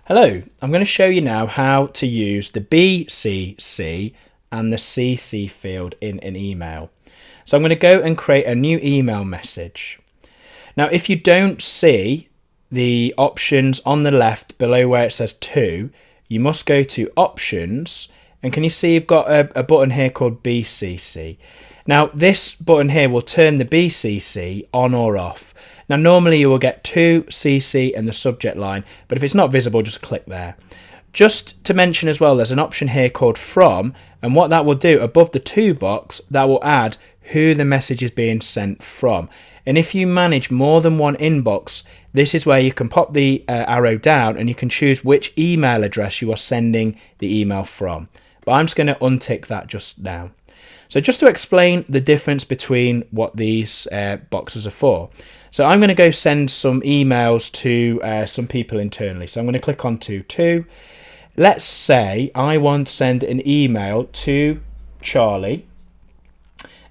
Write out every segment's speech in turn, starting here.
Hello, I'm going to show you now how to use the BCC and the CC field in an email. So I'm going to go and create a new email message. Now, if you don't see the options on the left below where it says to, you must go to options, and can you see you've got a button here called BCC. Now, this button here will turn the BCC on or off. Now, normally you will get to CC and the subject line, but if it's not visible, just click there. Just to mention as well, there's an option here called from, and what that will do above the to box, that will add who the message is being sent from. And if you manage more than one inbox, this is where you can pop the arrow down and you can choose which email address you are sending the email from. But I'm just going to untick that just now. So just to explain the difference between what these boxes are for. So I'm going to go send some emails to some people internally. So I'm going to click on to. Let's say I want to send an email to Charlie.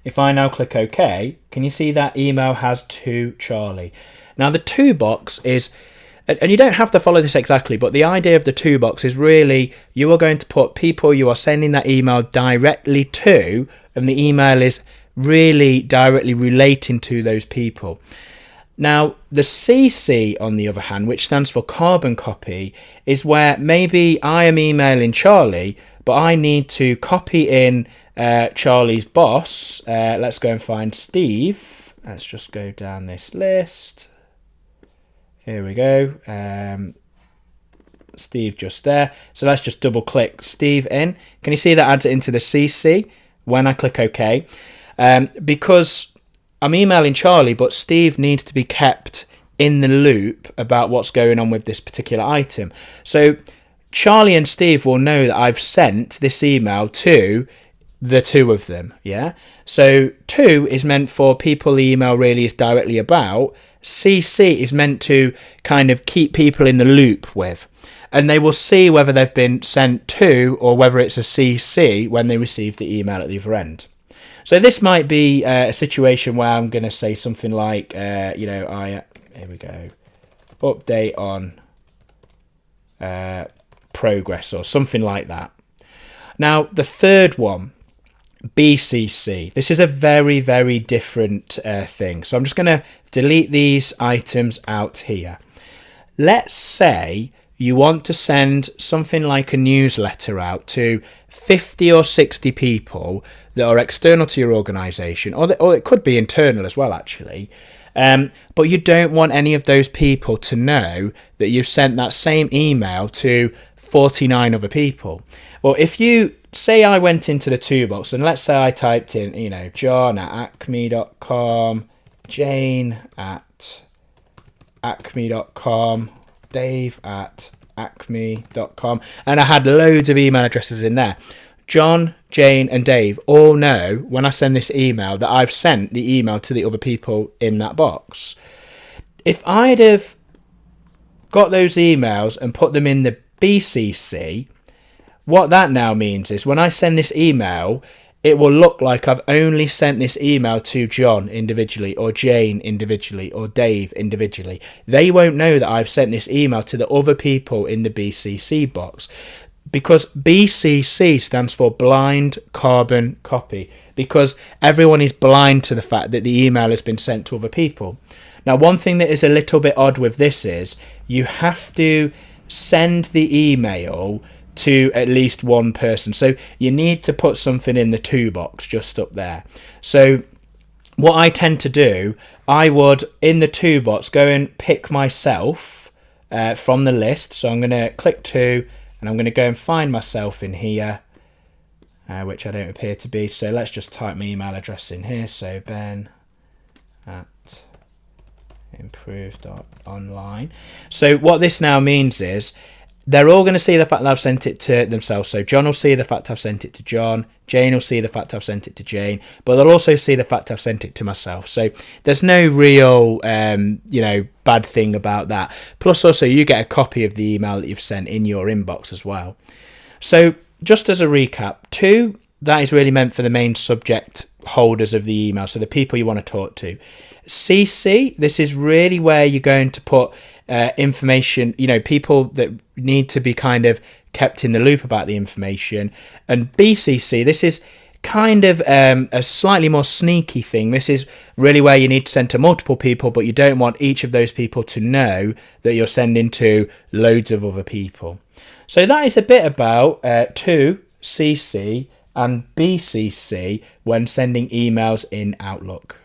If I now click OK, can you see that email has to Charlie? Now the to box is, and you don't have to follow this exactly, but the idea of the to box is really you are going to put people you are sending that email directly to, and the email is really directly relating to those people. Now, the CC, on the other hand, which stands for carbon copy, is where maybe I am emailing Charlie, but I need to copy in Charlie's boss. Let's go and find Steve. Let's just go down this list. Here we go. Steve just there. So let's just double click Steve in. Can you see that adds it into the CC when I click OK? Because I'm emailing Charlie, but Steve needs to be kept in the loop about what's going on with this particular item. So Charlie and Steve will know that I've sent this email to the two of them. Yeah. So to is meant for people the email really is directly about. CC is meant to kind of keep people in the loop with, and they will see whether they've been sent to or whether it's a CC when they receive the email at the other end. So this might be a situation where I'm going to say something like, here we go, update on progress or something like that. Now, the third one, BCC. This is a very, very different thing. So I'm just going to delete these items out here. Let's say you want to send something like a newsletter out to 50 or 60 people that are external to your organisation, or it could be internal as well, actually. But you don't want any of those people to know that you've sent that same email to 49 other people. Well, if you say I went into the to box and let's say I typed in, John at acme.com, Jane at acme.com, Dave at acme.com, and I had loads of email addresses in there. John, Jane and Dave all know when I send this email that I've sent the email to the other people in that box. If I'd have got those emails and put them in the BCC, what that now means is when I send this email, it will look like I've only sent this email to John individually, or Jane individually, or Dave individually. They won't know that I've sent this email to the other people in the BCC box, because BCC stands for blind carbon copy, because everyone is blind to the fact that the email has been sent to other people. Now, one thing that is a little bit odd with this is you have to send the email to at least one person. So you need to put something in the to box just up there. So what I tend to do, I would in the to box go and pick myself from the list. So I'm going to click to, and I'm going to go and find myself in here, which I don't appear to be. So let's just type my email address in here. So Ben at improve.online. So what this now means is they're all going to see the fact that I've sent it to themselves. So John will see the fact I've sent it to John. Jane will see the fact I've sent it to Jane. But they'll also see the fact I've sent it to myself. So there's no real, bad thing about that. Plus also you get a copy of the email that you've sent in your inbox as well. So just as a recap, to, that is really meant for the main subject holders of the email. So the people you want to talk to. CC, this is really where you're going to put information, people that need to be kind of kept in the loop about the information. And BCC, this is kind of a slightly more sneaky thing. This is really where you need to send to multiple people, but you don't want each of those people to know that you're sending to loads of other people. So that is a bit about 2CC and BCC when sending emails in Outlook.